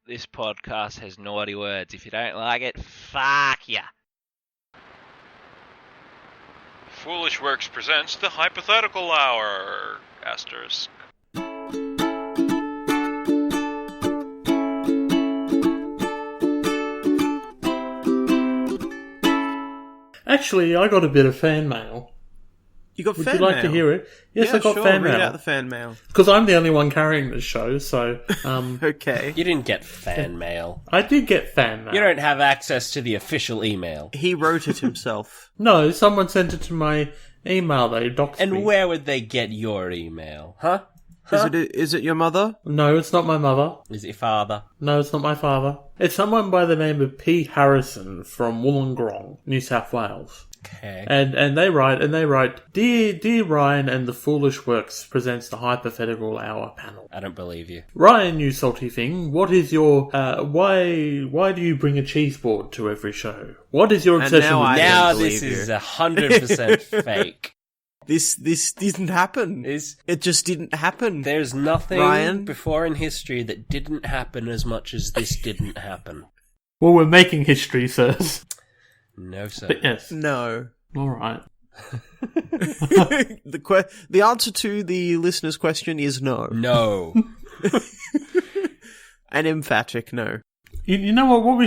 This podcast has naughty words. If you don't like it, fuck ya. FoolishWorks presents the Hypothetical Hour, asterisk. Actually, I got a bit of fan mail. You got Would fan you like mail? to hear it? Yes, I got fan mail. Read out the fan mail. Because I'm the only one carrying the show, so... Okay. You didn't get fan mail. I did get fan mail. You don't have access to the official email. He wrote it himself. No, someone sent it to my email. They doxed me. And where would they get your email? Huh? Is it your mother? No, it's not my mother. Is it your father? No, it's not my father. It's someone by the name of P. Harrison from Wollongong, New South Wales. Okay. And they write, Dear Ryan and the FoolishWorks presents the Hypothetical Hour panel. I don't believe you. Ryan, you salty thing, what is your, why do you bring a cheese board to every show? What is your obsession with Now believe this you. is 100% fake. This didn't happen. It just didn't happen. There's nothing Ryan? before in history that didn't happen as much as this didn't happen. Well, we're making history, sirs. No, sir. But yes. No. All right. The answer to the listener's question is no. No. An emphatic no. You know what? What we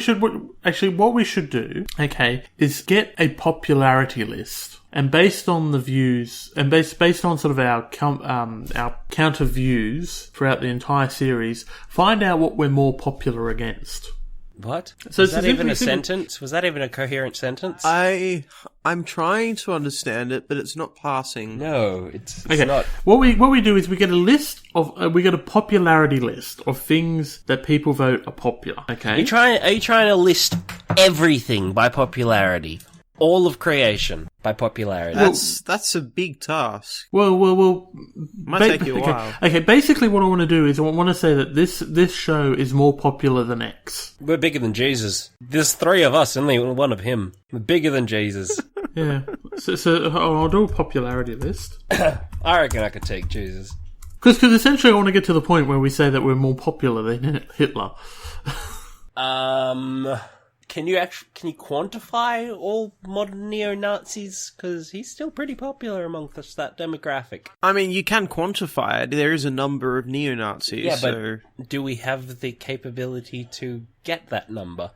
should do, okay, is get a popularity list, and based on the views, and based on sort of our count of views throughout the entire series, find out what we're more popular against. What? So Was that even a sentence? Was that even a coherent sentence? I'm trying to understand it, but it's not passing. No, it's Okay. not. What we do is we get a list of we get a popularity list of things that people vote are popular. Okay. Are you trying to list everything by popularity? All of creation by popularity? That's a big task. Well. Might take you a while. Okay, basically what I want to do is I want to say that this show is more popular than X. We're bigger than Jesus. There's 3 of us, only one of him. We're bigger than Jesus. Yeah. So I'll do a popularity list. I reckon I could take Jesus. Because essentially I want to get to the point where we say that we're more popular than Hitler. Can you quantify all modern neo-Nazis? Because he's still pretty popular amongst that demographic. I mean, you can quantify it. There is a number of neo-Nazis. Yeah, so... but do we have the capability to get that number?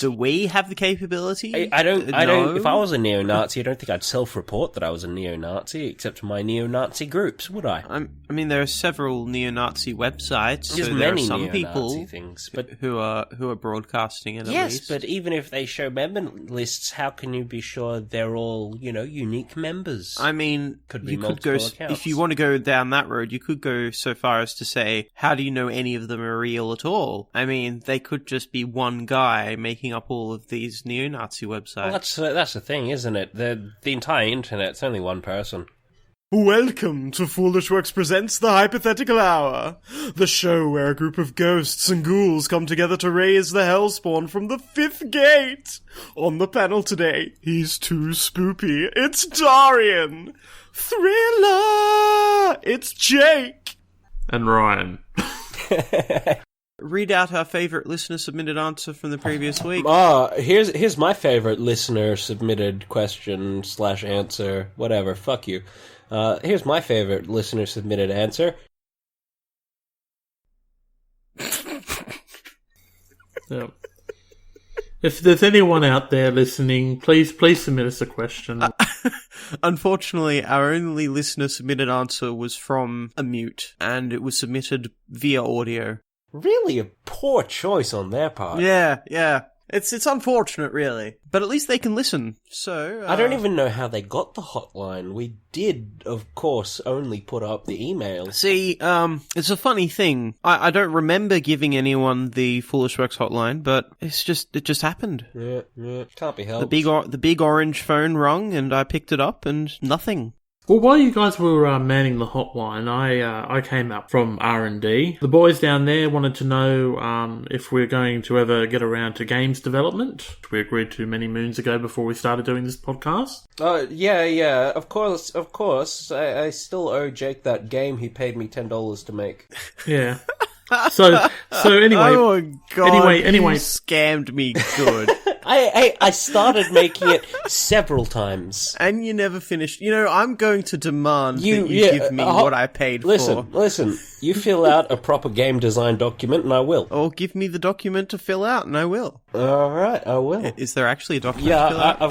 Do we have the capability? I don't. No. If I was a neo-Nazi, I don't think I'd self-report that I was a neo-Nazi, except to my neo-Nazi groups, would I? I mean, there are several neo-Nazi websites. There's so there many are some neo-Nazi people things, but who are broadcasting it. yes, at least. but even if they show member lists, how can you be sure they're all unique members? I mean, Could be you could go multiple accounts. if you want to go down that road. You could go so far as to say, how do you know any of them are real at all? I mean, they could just be one guy making up all of these neo-Nazi websites. Well, that's the thing, isn't it? The entire internet's only one person. Welcome to FoolishWorks presents the Hypothetical Hour, the show where a group of ghosts and ghouls come together to raise the hellspawn from the 5th gate. On the panel today, he's too spoopy. It's Darian. Thriller. It's Jake. And Ryan. Read out our favourite listener-submitted answer from the previous week. Here's my favorite listener-submitted question/answer. Whatever, fuck you. Here's my favorite listener-submitted answer. Yeah. If there's anyone out there listening, please submit us a question. Unfortunately, our only listener-submitted answer was from a mute, and it was submitted via audio. Really a poor choice on their part. Yeah. It's unfortunate, really. But at least they can listen, so... I don't even know how they got the hotline. We did, of course, only put up the email. See, it's a funny thing. I don't remember giving anyone the FoolishWorks hotline, but it just happened. Yeah, can't be helped. The big orange phone rung, and I picked it up, and nothing. Well, while you guys were manning the hotline, I came up from R&D. The boys down there wanted to know if we're going to ever get around to games development, which we agreed to many moons ago before we started doing this podcast. Yeah, of course. I still owe Jake that game he paid me $10 to make. Yeah. So anyway, oh god! anyway. You scammed me good, I started making it several times. and you never finished. You know, I'm going to demand You- that you yeah, give me what I paid for. Listen. You fill out a proper game design document, and I will. Or give me the document to fill out, and I will. All right, I will. Is there actually a document Yeah, to fill out?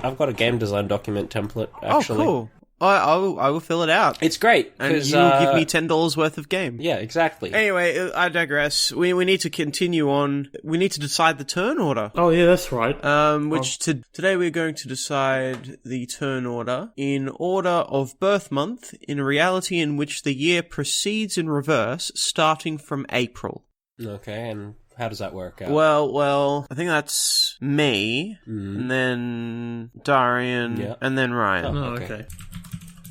I've got a game design document template. Actually, Oh, cool. I will fill it out. It's great And because you will give me $10 worth of game. Yeah, exactly. Anyway, I digress. We need to continue on. We need to decide the turn order. Oh yeah, that's right. Today we're going to decide the turn order in order of birth month in a reality in which the year proceeds in reverse, starting from April. Okay, and how does that work out? Well, I think that's me, and then Darian, Yeah. and then Ryan. Oh, okay. okay.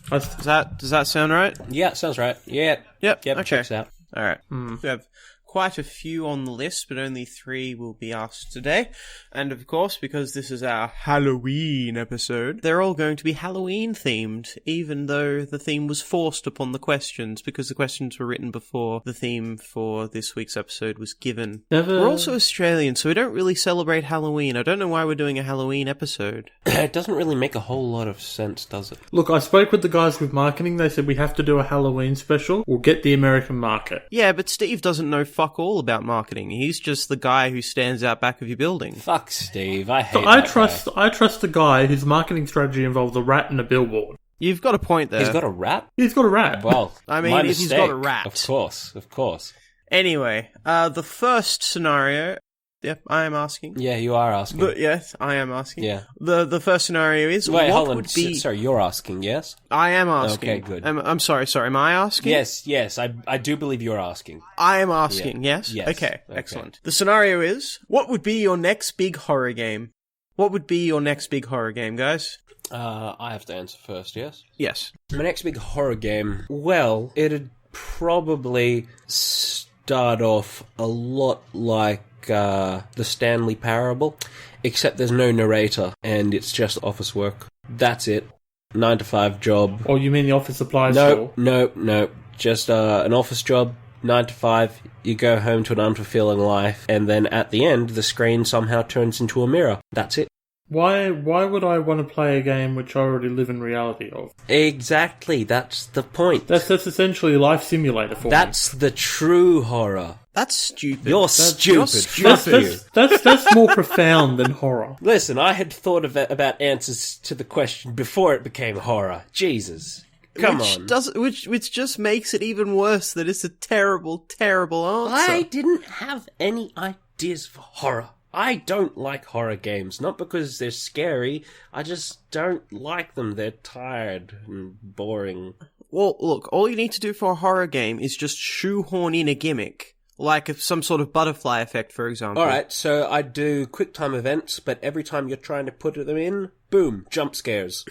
Does that sound right? Yeah, sounds right. Yeah. Yep. Yep. Okay. Checks out. All right. We have quite a few on the list, but only 3 will be asked today. And of course, because this is our Halloween episode, they're all going to be Halloween themed, even though the theme was forced upon the questions, because the questions were written before the theme for this week's episode was given. We're also Australian, so we don't really celebrate Halloween. I don't know why we're doing a Halloween episode. It doesn't really make a whole lot of sense, does it? Look, I spoke with the guys with marketing. They said we have to do a Halloween special. We'll get the American market. Yeah, but Steve doesn't know fuck all about marketing. He's just the guy who stands out back of your building. Fuck Steve. I hate I that trust a guy whose marketing strategy involves a rat and a billboard. You've got a point there. guy. He's got a rat? He's got a rat. Well, I mean, my if he's mistake. got a rat. Of course. Anyway, the first scenario... Yep, I am asking. Yeah, you are asking. Yes, I am asking. Yeah. The first scenario is... Wait, what hold on. would be... Sorry, you're asking, yes? I am asking. Okay, good. I'm sorry, am I asking? Yes, I do believe you're asking. I am asking, yes? Yes. Okay, excellent. The scenario is, what would be your next big horror game? What would be your next big horror game, guys? I have to answer first, yes? Yes. My next big horror game, well, it'd probably start off a lot like the Stanley Parable, except there's no narrator, and it's just office work. That's it. 9-to-5 job. Or you mean the office supplies No, store? just an office job, 9 to 5, you go home to an unfulfilling life, and then at the end, the screen somehow turns into a mirror. That's it. Why would I want to play a game which I already live in reality of? Exactly, that's the point. That's essentially a life simulator for That's the true horror. That's stupid. You're stupid. Fuck me. you. That's more profound than horror. Listen, I had thought about answers to the question before it became horror. Jesus. Come on. Which just makes it even worse that it's a terrible, terrible answer. I didn't have any ideas for horror. I don't like horror games, not because they're scary, I just don't like them. They're tired and boring. Well, look, all you need to do for a horror game is just shoehorn in a gimmick. Like some sort of butterfly effect, for example. Alright, so I do quick time events, but every time you're trying to put them in, boom, jump scares.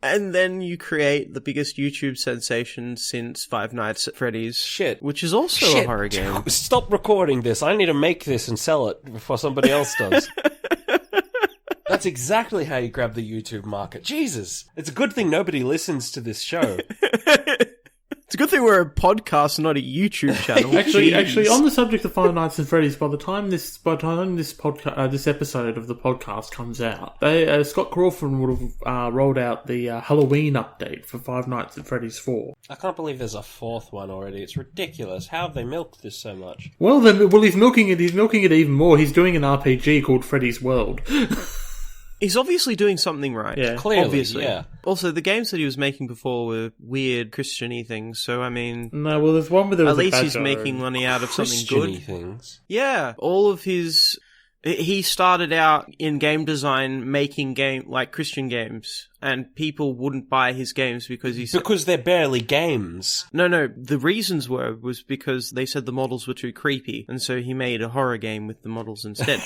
And then you create the biggest YouTube sensation since Five Nights at Freddy's. Shit. Which is also a horror game. Stop recording this. I need to make this and sell it before somebody else does. That's exactly how you grab the YouTube market. Jesus. It's a good thing nobody listens to this show. It's a good thing we're a podcast, not a YouTube channel. Actually, on the subject of Five Nights at Freddy's, by the time this podcast, this episode of the podcast comes out, Scott Crawford would have rolled out the Halloween update for Five Nights at Freddy's 4. I can't believe there's a fourth one already. It's ridiculous. How have they milked this so much? Well, he's milking it. He's milking it even more. He's doing an RPG called Freddy's World. He's obviously doing something right. Yeah. Clearly, obviously. yeah. Also, the games that he was making before were weird Christian-y things, so I mean... No, well, there's one where there was at least a he's badger. making money out of something Christian-y good. things. Yeah, all of his... He started out in game design making Christian games, and people wouldn't buy his games because he said... Because they're barely games. No, the reasons was because they said the models were too creepy, and so he made a horror game with the models instead.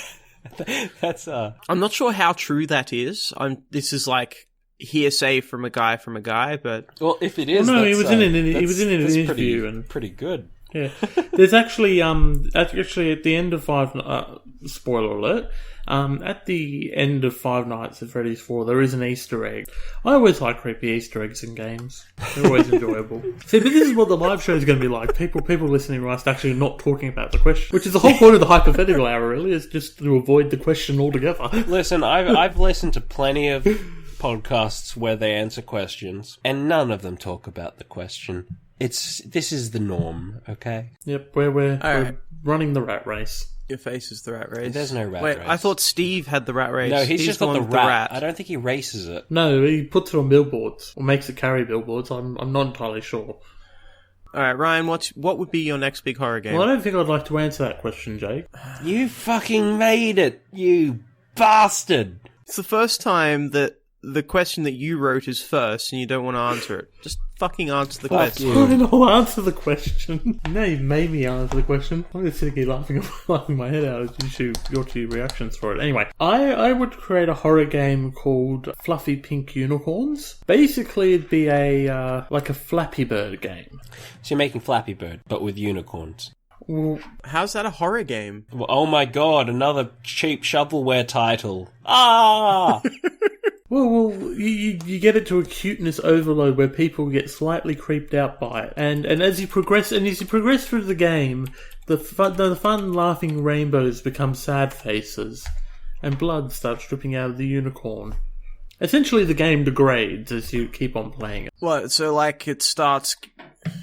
That's I'm not sure how true that is. This is like hearsay from a guy, but well, if it is, No, that's, he was in an interview pretty good. Yeah, there's actually at the end of spoiler alert, at the end of Five Nights at Freddy's 4, there is an Easter egg. I always like creepy Easter eggs in games. They're always enjoyable. See, but this is what the live show is going to be like. People listening to us actually not talking about the question, which is the whole point of the Hypothetical Hour, really, is just to avoid the question altogether. Listen, I've listened to plenty of podcasts where they answer questions, and none of them talk about the question. This is the norm, okay? Yep, we're right. running the rat race. Your face is the rat race. There's no rat Wait, race. I thought Steve had the rat race. No, he's just got one the with rat. I don't think he races it. No, he puts it on billboards, or makes it carry billboards. I'm not entirely sure. Alright, Ryan, what would be your next big horror game? Well, I don't think I'd like to answer that question, Jake. You fucking made it, you bastard! It's the first time that the question that you wrote is first and you don't want to answer it. Just fucking answer the question. you. Fine, I'll answer the question. Now you've made me answer the question. I'm just sitting here laughing my head out as your two reactions for it. Anyway, I would create a horror game called Fluffy Pink Unicorns. Basically, it'd be like a Flappy Bird game. So you're making Flappy Bird, but with unicorns. Well, How's that a horror game? Well, oh my god, another cheap shovelware title. Ah! Well, you get it to a cuteness overload where people get slightly creeped out by it, and as you progress through the game, the fun laughing rainbows become sad faces, and blood starts dripping out of the unicorn. Essentially, the game degrades as you keep on playing it. What, so like it starts...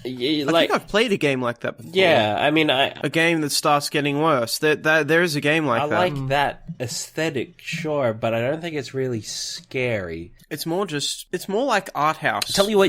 I think I've played a game like that before. Yeah, I mean, A game that starts getting worse. There is a game like I that. like that aesthetic, sure, but I don't think it's really scary. It's more like art house. I'll tell you what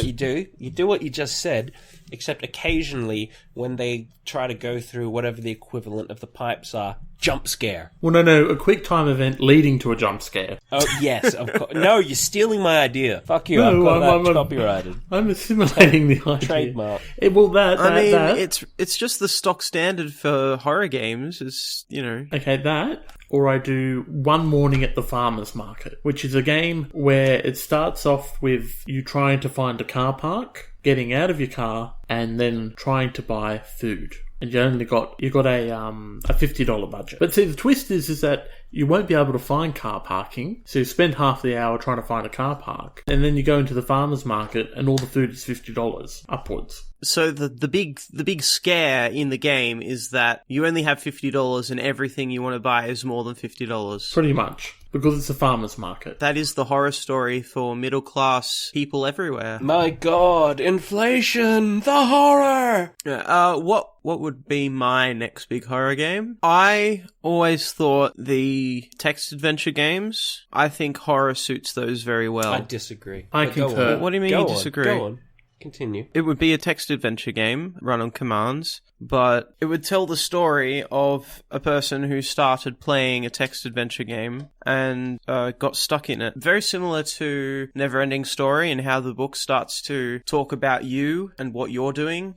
you do. You do what you just said, except occasionally when they try to go through whatever the equivalent of the pipes are, jump scare. Well, no, a quick time event leading to a jump scare. Oh, yes, of course. No, you're stealing my idea. Fuck you, No, I've got that I'm copyrighted. I'm assimilating the idea. Trademark. It's just the stock standard for horror games. Is Okay, that, or I do One Morning at the Farmer's Market, which is a game where it starts off with you trying to find a car park, getting out of your car, and then trying to buy food. And you got a $50 budget. But see, the twist is that you won't be able to find car parking, so you spend half the hour trying to find a car park, and then you go into the farmer's market, and all the food is $50 upwards. So the big scare in the game is that you only have $50 and everything you want to buy is more than $50. Pretty much, because it's a farmer's market. That is the horror story for middle class people everywhere. My god, inflation! The horror! What would be my next big horror game? I always thought the text adventure games. I think horror suits those very well. I disagree. I But go concur. on. What do you mean Go you on, disagree? Go on. Continue. It would be a text adventure game run on commands, but it would tell the story of a person who started playing a text adventure game and got stuck in it. Very similar to Neverending Story and how the book starts to talk about you and what you're doing.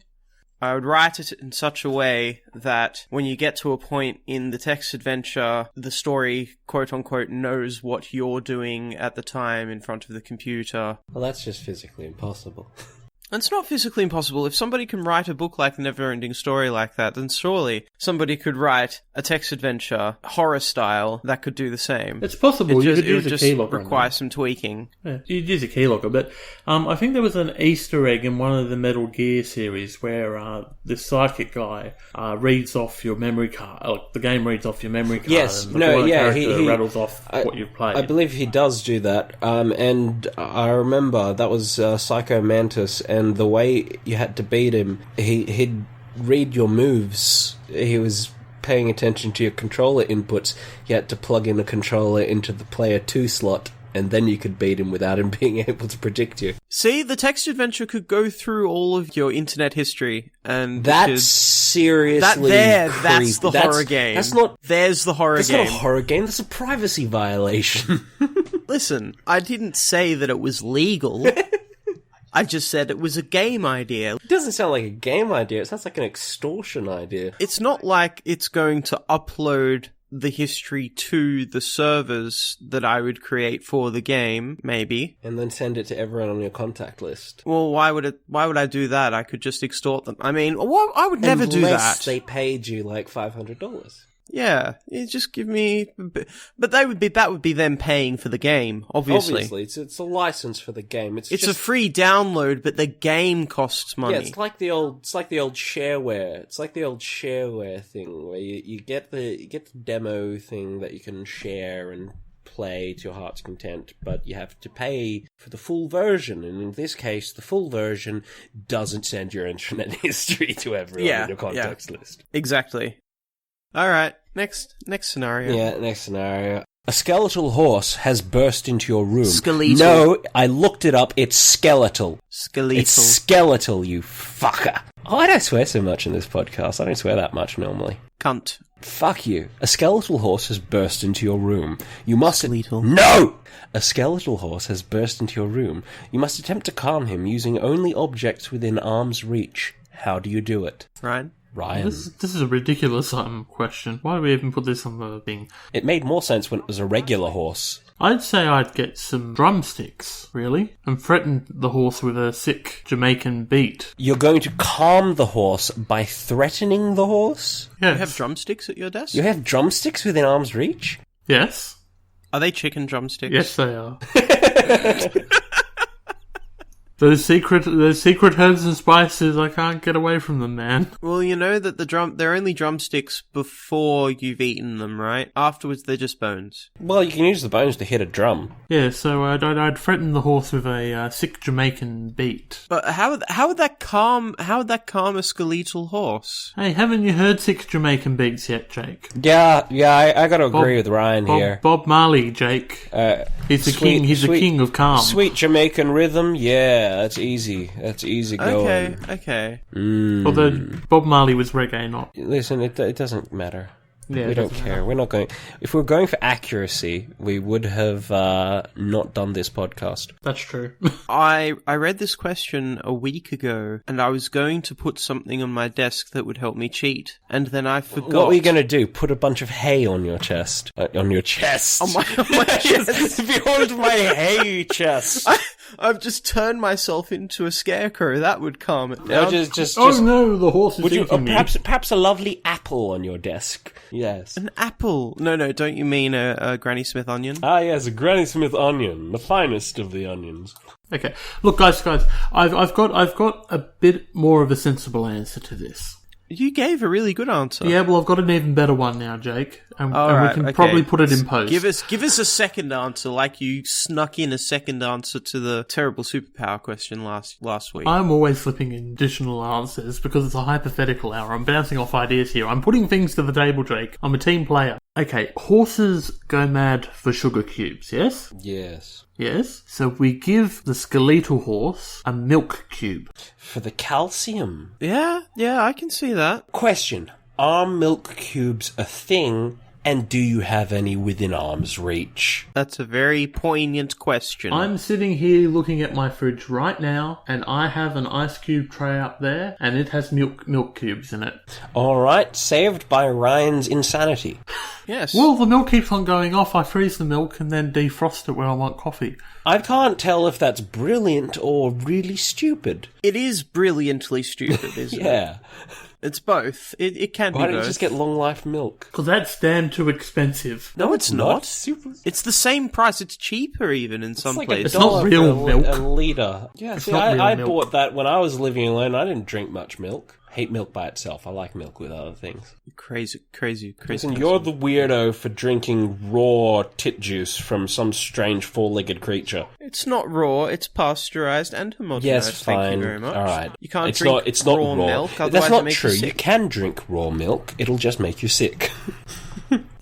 I would write it in such a way that when you get to a point in the text adventure, the story, quote-unquote, knows what you're doing at the time in front of the computer. Well, that's just physically impossible. It's not physically impossible. If somebody can write a book like Neverending Story like that, then surely somebody could write a text adventure, horror style, that could do the same. It's possible. You could use a just keylogger. require some tweaking. Yeah, you'd use a keylogger, but I think there was an Easter egg in one of the Metal Gear series where this psychic guy reads off your memory card. The game reads off your memory card. Yes, and the character he rattles off what you've played. I believe he does do that, and I remember that was Psycho Mantis, and the way you had to beat him, he'd read your moves. He was paying attention to your controller inputs. You had to plug in a controller into the player 2 slot, and then you could beat him without him being able to predict you. See, the text adventure could go through all of your internet history, and That's seriously that's the creepy. horror game. There's the horror That's game. not a horror game. That's a privacy violation. Listen, I didn't say that it was legal. I just said it was a game idea. It doesn't sound like a game idea. It sounds like an extortion idea. It's not like it's going to upload the history to the servers that I would create for the game, maybe. And then send it to everyone on your contact list. Well, why would I do that? I could just extort them. I mean, I would never do that. Unless they paid you like $500. Yeah, you just give me, but that would be them paying for the game. Obviously, it's a license for the game. It's a just, free download, but the game costs money. yeah. It's like the old shareware. It's like the old shareware thing where you get the demo thing that you can share and play to your heart's content, but you have to pay for the full version, and in this case the full version doesn't send your internet history to everyone in your contacts list. Exactly. Alright, next scenario. Yeah, next scenario. A skeletal horse has burst into your room. Skeletal. No, I looked it up, it's skeletal. Skeletal. It's skeletal, you fucker. Oh, I don't swear so much in this podcast. I don't swear that much normally. Cunt. Fuck you. A skeletal horse has burst into your room. You must... Skeletal. No! A skeletal horse has burst into your room. You must attempt to calm him using only objects within arm's reach. How do you do it? Ryan? This is a ridiculous question. Why do we even put this on the thing? It made more sense when it was a regular horse. I'd say I'd get some drumsticks, really, and threaten the horse with a sick Jamaican beat. You're going to calm the horse by threatening the horse? Yes. You have drumsticks at your desk? You have drumsticks within arm's reach? Yes. Are they chicken drumsticks? Yes, they are. Those secret herbs and spices, I can't get away from them, man. Well, you know that they're only drumsticks before you've eaten them, right? Afterwards, they're just bones. Well, you can use the bones to hit a drum. Yeah, so I'd threaten the horse with a sick Jamaican beat. But how would that calm a skeletal horse? Hey, haven't you heard sick Jamaican beats yet, Jake? Yeah, I gotta agree with Ryan here. Bob Marley, Jake. He's the king. He's the king of calm. Sweet Jamaican rhythm, yeah, that's easy. That's easy going. Okay. Although Bob Marley was reggae, not. Listen, it doesn't matter. Yeah, we don't care. We're not going... If we're going for accuracy, we would have not done this podcast. That's true. I read this question a week ago, and I was going to put something on my desk that would help me cheat, and then I forgot. What were you going to do? Put a bunch of hay on your chest? On your chest? On my chest. Behold my hay chest. I've just turned myself into a scarecrow. That would calm it No, down. just Oh no, the horse is would you eating me. perhaps a lovely apple on your desk? Yes. An apple? No, don't you mean a Granny Smith onion? Ah, yes, a Granny Smith onion, the finest of the onions. Okay, look, guys, I've got a bit more of a sensible answer to this. You gave a really good answer. Yeah, well, I've got an even better one now, Jake, and Alright, we can okay. probably put it in post. Give us a second answer, like you snuck in a second answer to the terrible superpower question last week. I'm always slipping in additional answers because it's a hypothetical hour. I'm bouncing off ideas here. I'm putting things to the table, Jake. I'm a team player. Okay, horses go mad for sugar cubes, yes? Yes. Yes. So we give the skeletal horse a milk cube. For the calcium. Yeah, I can see that. Question. Are milk cubes a thing, and do you have any within arm's reach? That's a very poignant question. I'm sitting here looking at my fridge right now, and I have an ice cube tray up there, and it has milk cubes in it. Alright, saved by Ryan's insanity. Yes. Well, the milk keeps on going off. I freeze the milk and then defrost it when I want coffee. I can't tell if that's brilliant or really stupid. It is brilliantly stupid, isn't it? Yeah. It's both. It can be Why both. don't you just get long life milk? Because that's damn too expensive. No, it's not. Super. It's the same price. It's cheaper even in some It's like places. It's not $1 real for milk. a litre. Yeah, It's see, not real I milk. bought that when I was living alone. I didn't drink much milk. Hate milk by itself. I like milk with other things. Crazy. Listen, you're the weirdo for drinking raw tit juice from some strange four-legged creature. It's not raw. It's pasteurized and homogenized. Yes, fine. Thank you very much. All right. You can't it's drink not, it's not raw milk. That's Otherwise not it makes true. You You sick. can drink raw milk. It'll just make you sick.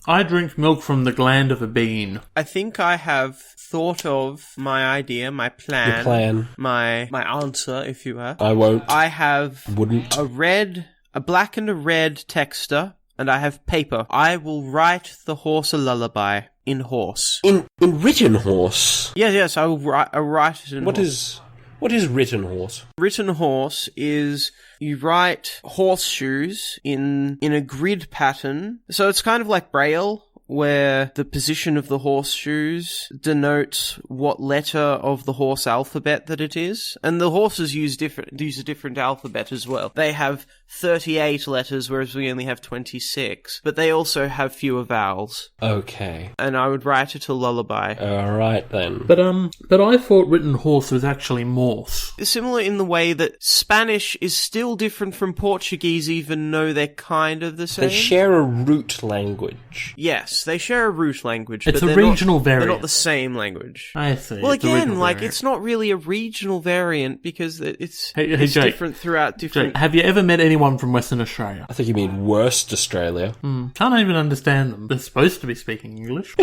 I drink milk from the gland of a bean. I think I have thought of my idea, my plan, Your plan. my answer, if you will. I won't. I have Wouldn't. a black and a red texter, and I have paper. I will write the horse a lullaby in horse. In written horse. Yes, I will write it in horse. What is written horse? Written horse is you write horseshoes in a grid pattern. So it's kind of like Braille, where the position of the horseshoes denotes what letter of the horse alphabet that it is. And the horses use a different alphabet as well. They have 38 letters, whereas we only have 26. But they also have fewer vowels. Okay. And I would write it a lullaby. Alright then. But I thought written horse was actually morse. Similar in the way that Spanish is still different from Portuguese, even though they're kind of the same. They share a root language. Yes, they share a root language, It's but a they're regional not, variant. They're not the same language. I see. Well, it's a again, regional like, variant. it's not really a regional variant because it's Hey, Jake. different throughout different... Jake, have you ever met anyone from Western Australia? I think you mean worst Australia. Can't even understand them. They're supposed to be speaking English.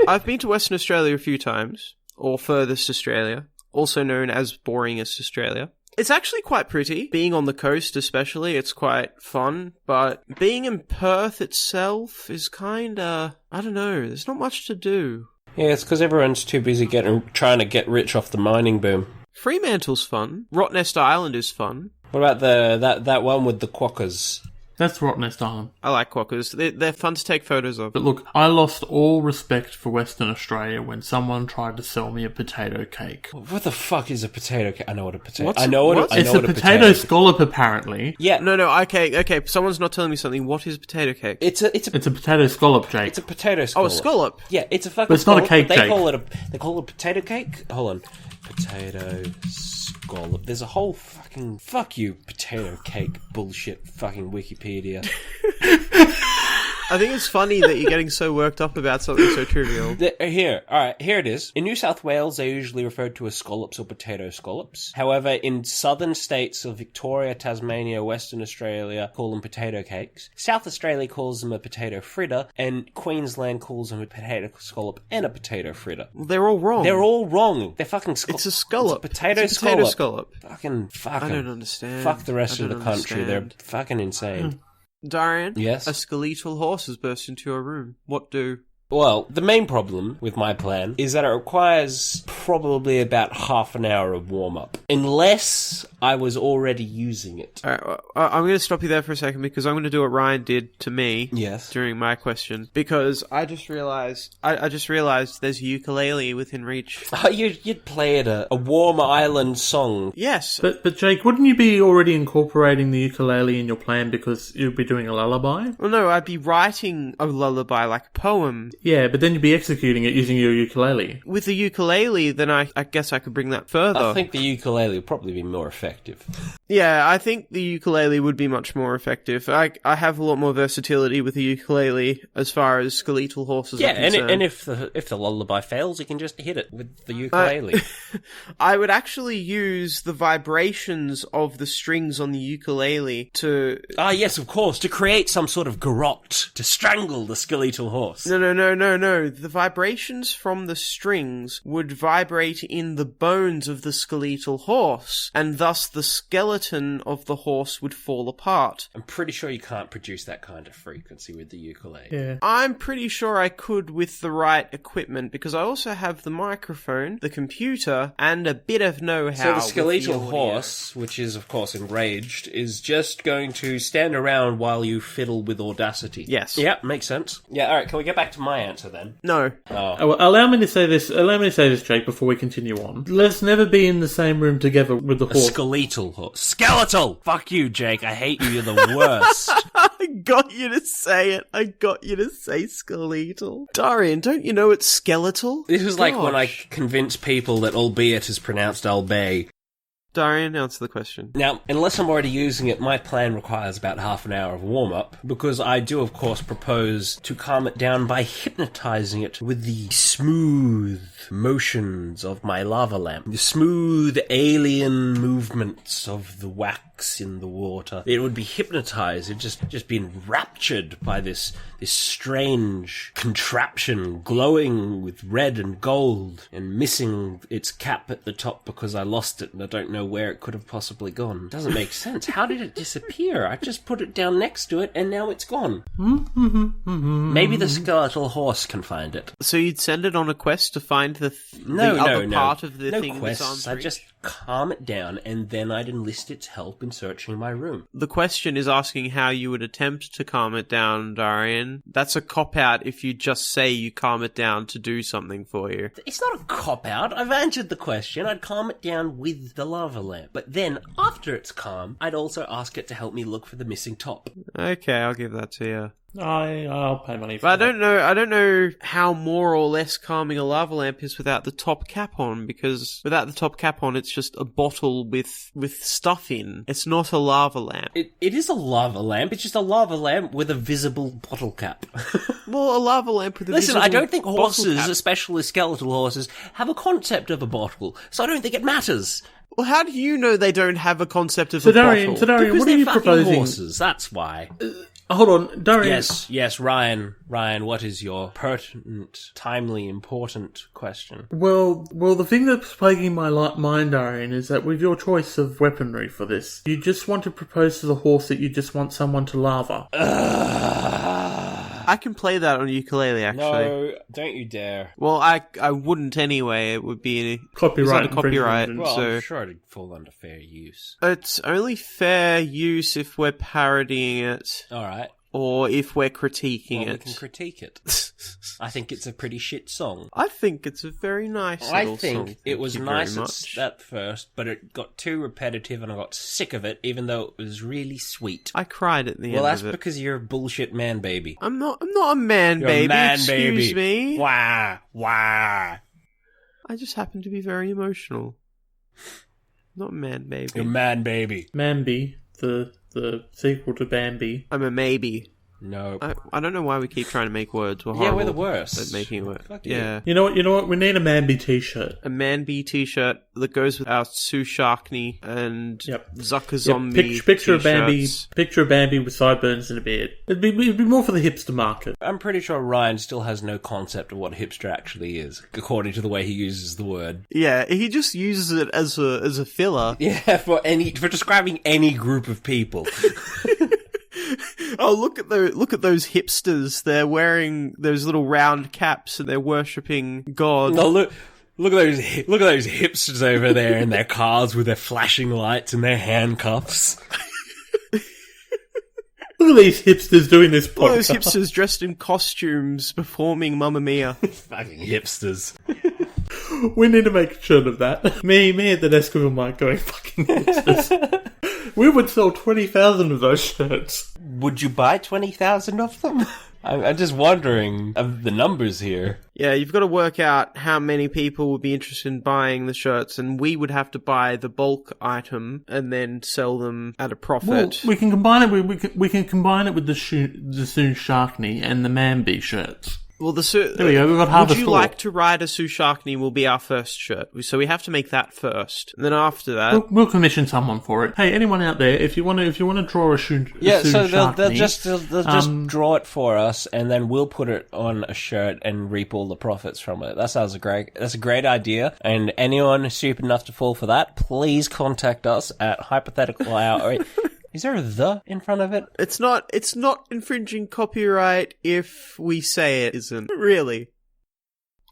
I've been to Western Australia a few times, or Furthest Australia, also known as Boringest Australia. It's actually quite pretty. Being on the coast especially, it's quite fun, but being in Perth itself is kinda... I don't know, there's not much to do. Yeah, it's because everyone's too busy trying to get rich off the mining boom. Fremantle's fun. Rottnest Island is fun. What about that one with the quokkas? That's Rottnest Island. I like quokkas. They're fun to take photos of. But look, I lost all respect for Western Australia when someone tried to sell me a potato cake. What the fuck is a potato cake? I know what a potato... What's- I know what what? I It's know a what potato scallop, apparently. Yeah, No, okay, someone's not telling me something. What is potato cake? it's a It's a potato scallop, Jake. It's a potato Oh, scallop. a scallop. Yeah, it's a fucking But it's not a scallop, cake, but Jake. They call it a potato cake. Hold on. Potato scallop. There's a whole fucking... Fuck you, potato cake bullshit fucking Wikipedia. I think it's funny that you're getting so worked up about something so trivial. Here it is. In New South Wales, they're usually referred to as scallops or potato scallops. However, in southern states of Victoria, Tasmania, Western Australia, call them potato cakes. South Australia calls them a potato fritter, and Queensland calls them a potato scallop and a potato fritter. They're all wrong. They're all wrong. They're fucking It's a scallop. It's a potato It's a potato scallop. scallop. Fuck I 'em. don't understand. Fuck the rest I of the don't country. They're understand. fucking insane. Darian? Yes? A skeletal horse has burst into your room. What do? Well, the main problem with my plan is that it requires probably about half an hour of warm-up. Unless I was already using it. Alright, I'm going to stop you there for a second because I'm going to do what Ryan did to me Yes. during my question. Because I just realised there's a ukulele within reach. Oh, you'd play it a warm island song. Yes. But Jake, wouldn't you be already incorporating the ukulele in your plan because you'd be doing a lullaby? Well, no, I'd be writing a lullaby like a poem. Yeah, but then you'd be executing it using your ukulele. With the ukulele, then I guess I could bring that further. I think the ukulele would probably be more effective. Yeah, I think the ukulele would be much more effective. I have a lot more versatility with the ukulele as far as skeletal horses Yeah, are concerned. and if the lullaby fails, you can just hit it with the ukulele. I would actually use the vibrations of the strings on the ukulele to... Ah, yes, of course, to create some sort of garrote, to strangle the skeletal horse. No. The vibrations from the strings would vibrate in the bones of the skeletal horse, and thus the skeleton of the horse would fall apart. I'm pretty sure you can't produce that kind of frequency with the ukulele. Yeah. I'm pretty sure I could with the right equipment, because I also have the microphone, the computer, and a bit of know-how. So the with skeletal audio. horse, which is of course enraged, is just going to stand around while you fiddle with Audacity. Yes. Yeah, makes sense. Yeah, alright, can we get back to my answer then? No. Oh, well, allow me to say this, Jake, before we continue on. Let's never be in the same room together with the A horse. skeletal horse. Skeletal! Fuck you, Jake. I hate you. You're the worst. I got you to say it. I got you to say skeletal. Darian, don't you know it's skeletal? This was like when I Gosh. convinced people that albeit is pronounced albay. Darian, answer the question. Now, unless I'm already using it, my plan requires about half an hour of warm-up, because I do, of course, propose to calm it down by hypnotizing it with the smooth motions of my lava lamp. The smooth alien movements of the wax in the water. It would be hypnotized. It'd just be enraptured by this strange contraption glowing with red and gold and missing its cap at the top because I lost it and I don't know where it could have possibly gone. It doesn't make sense. How did it disappear? I just put it down next to it and now it's gone. Maybe the skeletal horse can find it. So you'd send it on a quest to find the No, other part of the no thing quests. that's I on just calm it down, and then I'd enlist its help in searching my room. The question is asking how you would attempt to calm it down, Darian. That's a cop-out if you just say you calm it down to do something for you. It's not a cop-out. I've answered the question. I'd calm it down with the lava lamp. But then, after it's calm, I'd also ask it to help me look for the missing top. Okay, I'll give that to you. I'll pay money for But that. I don't know how more or less calming a lava lamp is without the top cap on, because without the top cap on, it's just a bottle with stuff in. It's not a lava lamp. It is a lava lamp. It's just a lava lamp with a visible bottle cap. Well, a lava lamp with a Listen, visible I don't think bottle horses, cap. especially skeletal horses, have a concept of a bottle, so I don't think it matters. Well, how do you know they don't have a concept of So a bottle? Darian, Because what are they're you fucking proposing? horses, that's why. Hold on, Darian. Yes, Ryan, what is your pertinent, timely, important question? Well, the thing that's plaguing my mind, Darian, is that with your choice of weaponry for this, you just want to propose to the horse that you just want someone to lava. I can play that on ukulele, actually. No, don't you dare. Well, I wouldn't anyway. It would be Copyright it's under copyright. infringement. Well, So I'm sure it'd fall under fair use. it's only fair use if we're parodying it Alright, or if we're critiquing well, we it. can critique it. I think it's a pretty shit song. I think it's a very nice I little think song. it was Thank you nice very at much. at first, but it got too repetitive and I got sick of it, even though it was really sweet. I cried at the Well, end that's of it. because you're a bullshit man baby. I'm not a man You're baby. a man Excuse baby. me. Wah. I just happen to be very emotional. Not a man baby. You're a man baby. Mambi, the sequel to Bambi. I'm a maybe. No. I don't know why we keep trying to make words. We're Yeah, horrible we're the worst. at making words. Fuck you. Yeah. You know what? We need a Mambi t-shirt. A Man Bee t-shirt that goes with our Sue Sharkney and Yep. Zucker Yep, Zombie picture of Bambi. t-shirts. Picture of Bambi with sideburns and a beard. It'd be more for the hipster market. I'm pretty sure Ryan still has no concept of what hipster actually is, according to the way he uses the word. Yeah, he just uses it as a filler. Yeah, for describing any group of people. Oh, look at those hipsters. They're wearing those little round caps and they're worshipping God. No, look at those hipsters over there in their cars with their flashing lights and their handcuffs. Look at these hipsters doing this All those podcast. hipsters dressed in costumes performing Mamma Mia. Fucking hipsters. We need to make a shirt of that. Me at the desk with a mic going fucking hipsters. We would sell 20,000 of those shirts. Would you buy 20,000 of them? I'm just wondering of the numbers here. Yeah, you've got to work out how many people would be interested in buying the shirts, and we would have to buy the bulk item and then sell them at a Well, profit. we can combine it with we can combine it with the Sue Sharkney and the Mambi shirts. Well, There we go. We've got half Would a you store. like to ride a Sue Sharkney will be our first shirt. So we have to make that first. And then after that... We'll commission someone for it. Hey, anyone out there, if you want to draw a Sue Yeah, Sue so they'll Sharkney, just draw it for us, and then we'll put it on a shirt and reap all the profits from it. That's a great idea. And anyone stupid enough to fall for that, please contact us at Hypothetical Hour. Is there a "the" in front of it? It's not infringing copyright if we say it isn't. Really.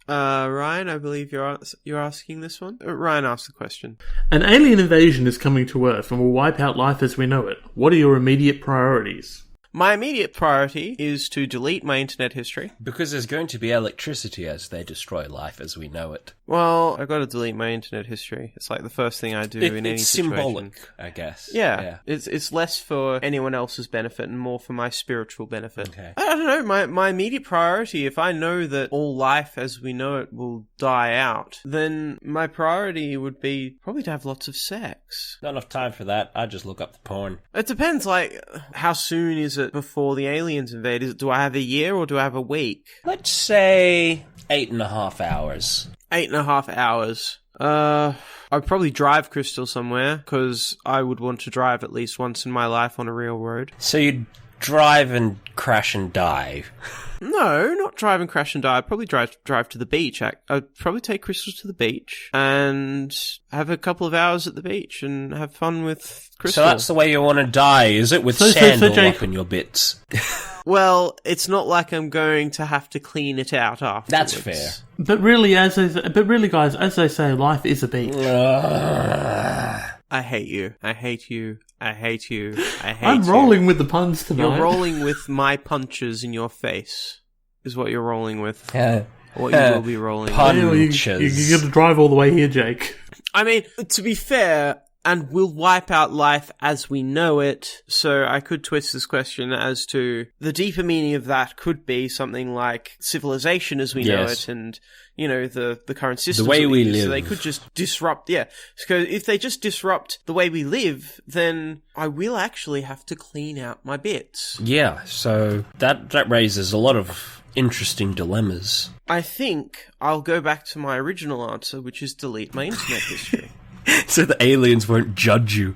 Ryan, I believe you're asking this one? Ryan asked the question. An alien invasion is coming to Earth and will wipe out life as we know it. What are your immediate priorities? My immediate priority is to delete my internet history. Because there's going to be electricity as they destroy life as we know it. Well, I've got to delete my internet history. It's like the first thing I do in any It's situation. symbolic, I guess. Yeah. It's less for anyone else's benefit and more for my spiritual benefit. Okay. I don't know, my immediate priority, if I know that all life as we know it will die out, then my priority would be probably to have lots of sex. Not enough time for that. I just look up the porn. It depends, like, how soon is it before the aliens invade? Do I have a year or do I have a week? Let's say 8.5 hours. 8.5 hours. I'd probably drive Crystal somewhere, because I would want to drive at least once in my life on a real road. So you'd drive and crash and die. No, not drive and crash and die. I'd probably drive to the beach. I'd probably take Crystal to the beach and have a couple of hours at the beach and have fun with Crystal. So that's the way you want to die, is it? With So, sand all Jake- up in your bits. Well, it's not like I'm going to have to clean it out afterwards. That's fair. But really, guys, as they say, life is a beach. I hate you. I hate you. I hate you. I hate I'm you. rolling with the puns tonight. You're rolling with my punches in your face, is what you're rolling with. What you will be rolling with. You got to drive all the way here, Jake. I mean, to be fair, and we'll wipe out life as we know it, so I could twist this question as to the deeper meaning of that could be something like civilization as we know it, and, you know, the current systems. The way we live. So they could just disrupt, So if they just disrupt the way we live, then I will actually have to clean out my bits. Yeah, so that raises a lot of interesting dilemmas. I think I'll go back to my original answer, which is delete my internet history. So the aliens won't judge you.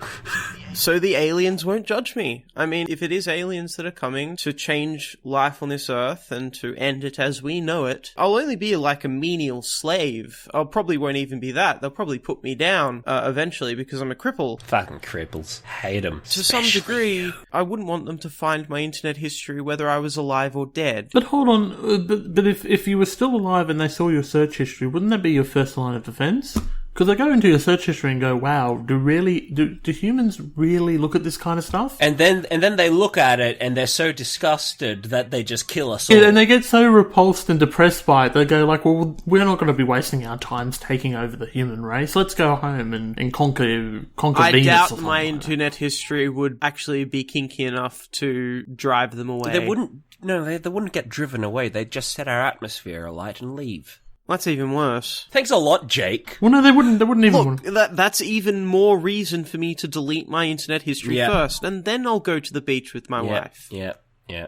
So the aliens won't judge me. I mean, if it is aliens that are coming to change life on this earth and to end it as we know it, I'll only be like a menial slave. I probably won't even be that. They'll probably put me down eventually because I'm a cripple. Fucking cripples. Hate them. To some degree, I wouldn't want them to find my internet history whether I was alive or dead. But hold on, but if you were still alive and they saw your search history, wouldn't that be your first line of defense? Because they go into your search history and go, wow, do humans really look at this kind of stuff? And then they look at it and they're so disgusted that they just kill us all. Yeah, and they get so repulsed and depressed by it, they go like, well, we're not going to be wasting our times taking over the human race. Let's go home and conquer Venus. I or doubt something my like internet history would actually be kinky enough to drive them away. They wouldn't get driven away. They'd just set our atmosphere alight and leave. That's even worse. Thanks a lot, Jake. Well, no, they wouldn't even... Look, that's even more reason for me to delete my internet history first, and then I'll go to the beach with my wife. Yeah.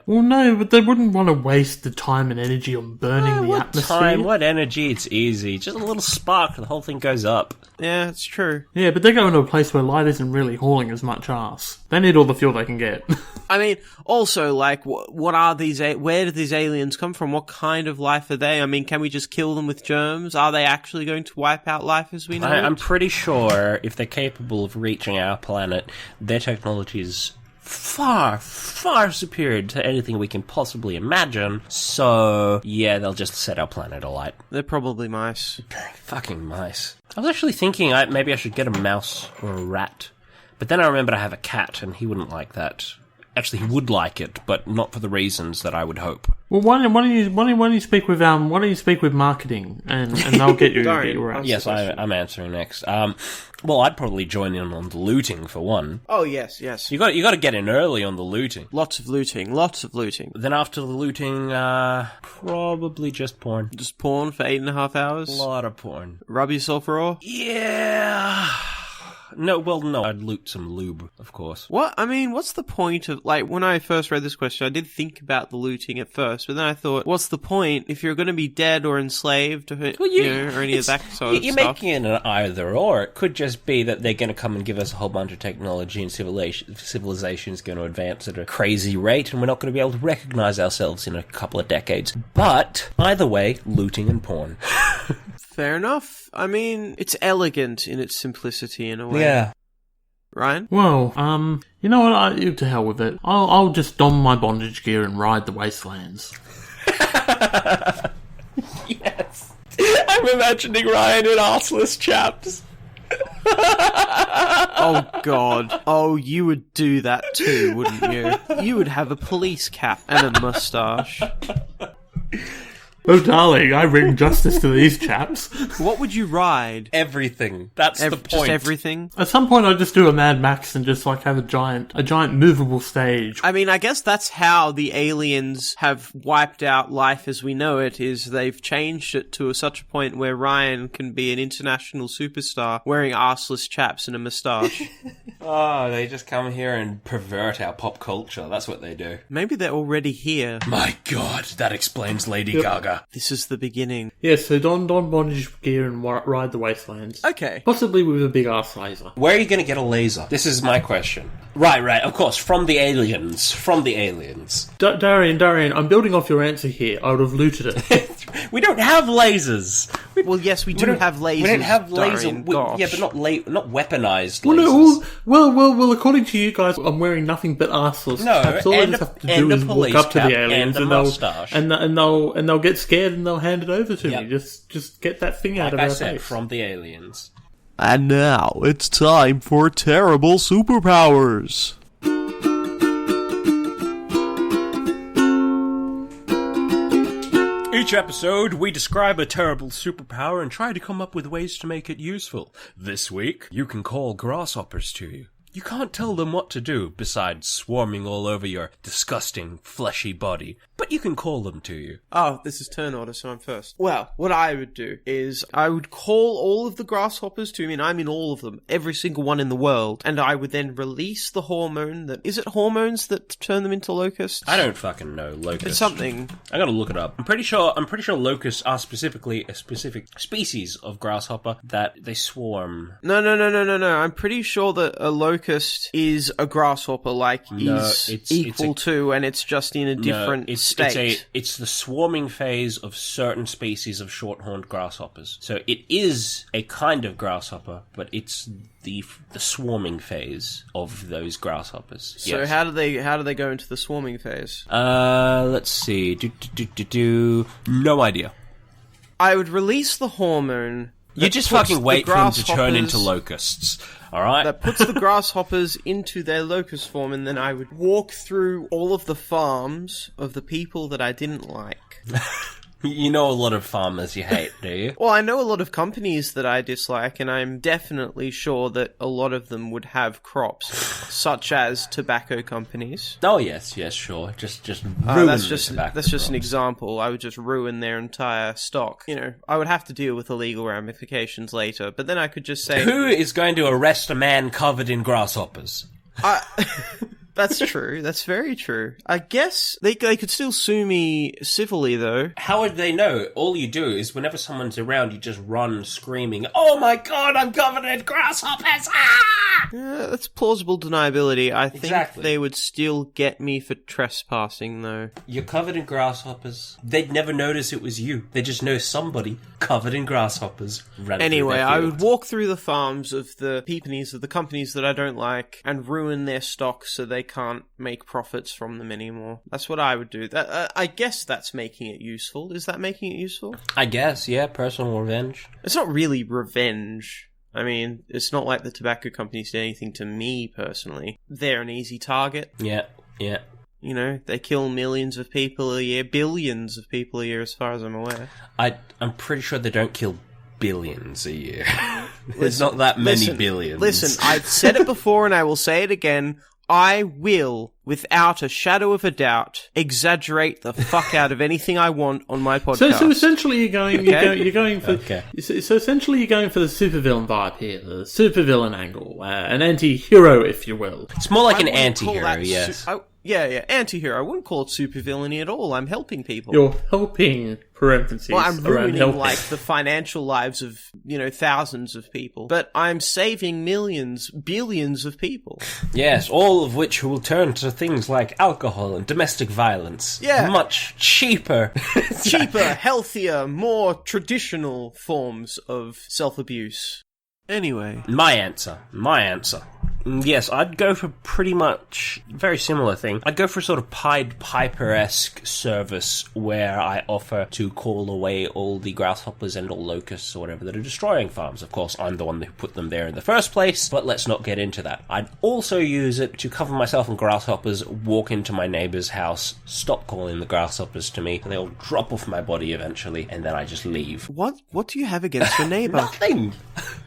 Well, no, but they wouldn't want to waste the time and energy on burning the atmosphere. Time, what energy, it's easy. Just a little spark, the whole thing goes up. Yeah, it's true. Yeah, but they're going to a place where light isn't really hauling as much ass. They need all the fuel they can get. I mean, also, like, what are these... Where do these aliens come from? What kind of life are they? I mean, can we just kill them with germs? Are they actually going to wipe out life as we know it? I'm pretty sure if they're capable of reaching our planet, their technology is far, far superior to anything we can possibly imagine. So, yeah, they'll just set our planet alight. They're probably mice. Fucking mice. I was actually thinking maybe I should get a mouse or a rat. But then I remembered I have a cat, and he wouldn't like that. Actually, he would like it, but not for the reasons that I would hope. Well, why don't you speak with marketing, and they'll get you your ass. Yes, I'm answering next. Well, I'd probably join in on the looting for one. Oh yes. You got to get in early on the looting. Lots of looting. Then after the looting, probably just porn. Just porn for 8.5 hours. A lot of porn. Rub yourself raw. Yeah. No, I'd loot some lube, of course. What? I mean, what's the point of, like, when I first read this question, I did think about the looting at first, but then I thought, what's the point if you're going to be dead or enslaved or, or any of that sort of you're stuff? You're making it an either or. It could just be that they're going to come and give us a whole bunch of technology and civilization is going to advance at a crazy rate and we're not going to be able to recognize ourselves in a couple of decades. But, either way, looting and porn. Fair enough. I mean, it's elegant in its simplicity in a way. Yeah. Ryan? Well, you know what? To hell with it. I'll just don my bondage gear and ride the wastelands. Yes. I'm imagining Ryan in arseless chaps. Oh, God. Oh, you would do that too, wouldn't you? You would have a police cap and a moustache. Oh, darling, I bring justice to these chaps. What would you ride? Everything. That's the point. Just everything? At some point, I'd just do a Mad Max and just, like, have a giant movable stage. I mean, I guess that's how the aliens have wiped out life as we know it, is they've changed it to such a point where Ryan can be an international superstar wearing arseless chaps and a moustache. Oh, they just come here and pervert our pop culture. That's what they do. Maybe they're already here. My God, that explains Lady Gaga. This is the beginning. Yes, so don bondage gear and ride the wastelands. Okay. Possibly with a big ass laser. Where are you going to get a laser? This is my question. Right, of course, from the aliens. Darian, I'm building off your answer here. I would have looted it. We don't have lasers. Well, yes, we do have lasers. We don't have laser. Darian, gosh. Yeah, but not weaponized Well, lasers. no, well, according to you guys, I'm wearing nothing but arseless No, caps. All I and just a- have to and do a is walk police up to cap the aliens and a mustache. and they'll get scared and they'll hand it over to Yep. me. Just get that thing out Like of I our said, face. from the aliens. And now it's time for terrible superpowers. Each episode, we describe a terrible superpower and try to come up with ways to make it useful. This week, you can call grasshoppers to you. You can't tell them what to do besides swarming all over your disgusting, fleshy body, but you can call them to you. Oh, this is turn order, so I'm first. Well, what I would do is I would call all of the grasshoppers to me, and I'm in all of them, every single one in the world, and I would then release the hormone that... Is it hormones that turn them into locusts? I don't fucking know, locusts. It's something. I gotta look it up. I'm pretty sure locusts are specifically a specific species of grasshopper that they swarm. No. I'm pretty sure that a locust is a grasshopper, is equal to, and it's just in a different state. It's the swarming phase of certain species of short-horned grasshoppers. So it is a kind of grasshopper, but it's the swarming phase of those grasshoppers. So yes. how do they go into the swarming phase? Let's see. No idea. I would release the hormone. You just fucking wait for them to turn grasshoppers- into locusts. Alright? That puts the grasshoppers into their locust form, and then I would walk through all of the farms of the people that I didn't like. You know a lot of farmers you hate, do you? Well, I know a lot of companies that I dislike, and I'm definitely sure that a lot of them would have crops, such as tobacco companies. Oh, yes, ruin That's the just tobacco an crops. example. I would just ruin their entire stock. You know, I would have to deal with the legal ramifications later, but then I could just say... Who is going to arrest a man covered in grasshoppers? That's true. That's very true. I guess they could still sue me civilly, though. How would they know? All you do is whenever someone's around, you just run screaming, "Oh my god, I'm covered in grasshoppers!" Ah! Yeah, that's plausible deniability. I think Exactly. they would still get me for trespassing, though. You're covered in grasshoppers. They'd never notice it was you. They just know somebody covered in grasshoppers ran through Anyway, their I field. would walk through the farms of the peepanies of the companies that I don't like and ruin their stock so they can't make profits from them anymore. That's what I would do. I guess that's making it useful. Is that making it useful? I guess, yeah, personal revenge. It's not really revenge. I mean, it's not like the tobacco companies did anything to me personally. They're an easy target. Yeah. You know, they kill millions of people a year, billions of people a year as far as I'm aware. I'm pretty sure they don't kill billions a year. There's not that many billions. Listen, I've said it before and I will say it again. I will, without a shadow of a doubt, exaggerate the fuck out of anything I want on my podcast. So essentially, you're going for. Okay. So essentially, you're going for the supervillain vibe here, the supervillain angle, an anti-hero, if you will. It's more like I an wouldn't anti-hero, call that yes. Yeah, anti-hero. I wouldn't call it supervillainy at all. I'm helping people. You're helping, parentheses, Well, I'm around ruining, helping. like, the financial lives of, thousands of people. But I'm saving millions, billions of people. Yes, all of which will turn to things like alcohol and domestic violence. Yeah. Much cheaper. Cheaper, healthier, more traditional forms of self-abuse. Anyway. My answer. Yes, I'd go for pretty much a very similar thing. I'd go for a sort of Pied Piper-esque service where I offer to call away all the grasshoppers and all locusts or whatever that are destroying farms. Of course, I'm the one who put them there in the first place, but let's not get into that. I'd also use it to cover myself in grasshoppers, walk into my neighbor's house, stop calling the grasshoppers to me, and they'll drop off my body eventually, and then I just leave. What do you have against your neighbor? Nothing!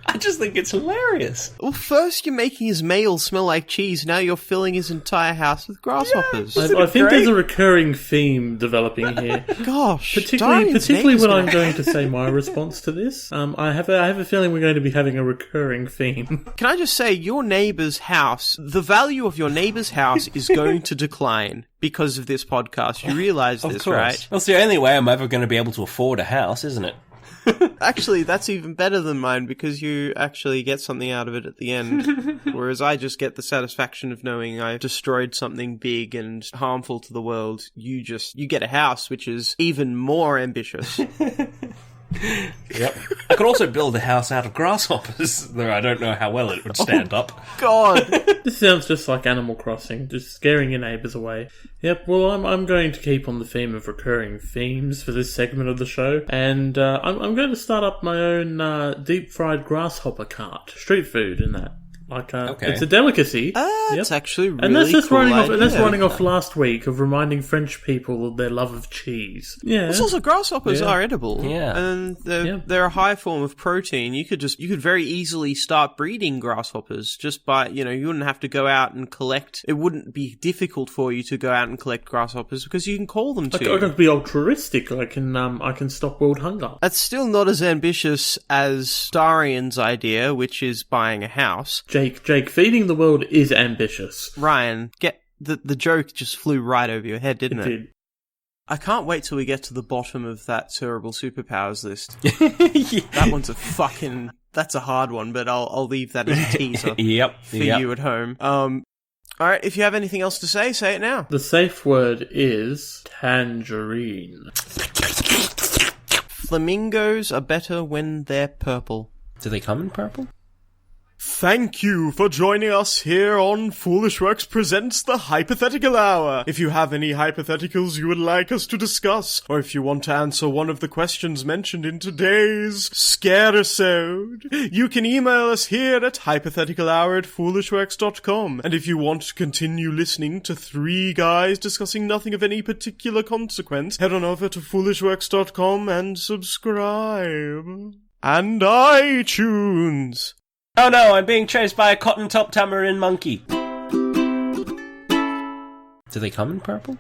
I just think it's hilarious. Well, first you're making his mail smell like cheese, now you're filling his entire house with grasshoppers. I think there's a recurring theme developing here. Gosh, Particularly Darian's when neighbour's I'm gonna- going to say my response to this. I have a feeling we're going to be having a recurring theme. Can I just say, your neighbour's house, the value of your neighbour's house is going to decline because of this podcast. You realise this, right? That's the only way I'm ever going to be able to afford a house, isn't it? Actually, that's even better than mine because you actually get something out of it at the end. Whereas I just get the satisfaction of knowing I destroyed something big and harmful to the world. You get a house, which is even more ambitious. Yep. I could also build a house out of grasshoppers, though I don't know how well it would stand up. God! This sounds just like Animal Crossing, just scaring your neighbours away. Yep, well, I'm going to keep on the theme of recurring themes for this segment of the show, and I'm going to start up my own deep-fried grasshopper cart. Street food and that. Like, Okay. It's a delicacy. It's actually really and that's just cool running off. idea. That's running off last week of reminding French people of their love of cheese. Yeah, It's also grasshoppers Yeah. are edible. Yeah. And they're a high form of protein. You could very easily start breeding grasshoppers just by, you wouldn't have to go out and collect. It wouldn't be difficult for you to go out and collect grasshoppers because you can call them to. I can be altruistic. I can stop world hunger. That's still not as ambitious as Darian's idea, which is buying a house. Jake, feeding the world is ambitious. Ryan, get the joke just flew right over your head, didn't it? Did. I can't wait till we get to the bottom of that terrible superpowers list. That one's that's a hard one, but I'll leave that as a teaser Yep. for you at home. Alright, if you have anything else to say it now. The safe word is tangerine. Flamingos are better when they're purple. Do they come in purple? Thank you for joining us here on FoolishWorks Presents the Hypothetical Hour. If you have any hypotheticals you would like us to discuss, or if you want to answer one of the questions mentioned in today's Scare-isode, you can email us here at hypotheticalhour@foolishworks.com. And if you want to continue listening to three guys discussing nothing of any particular consequence, head on over to foolishworks.com and subscribe. And iTunes. Oh no, I'm being chased by a cotton-top tamarin monkey. Do they come in purple?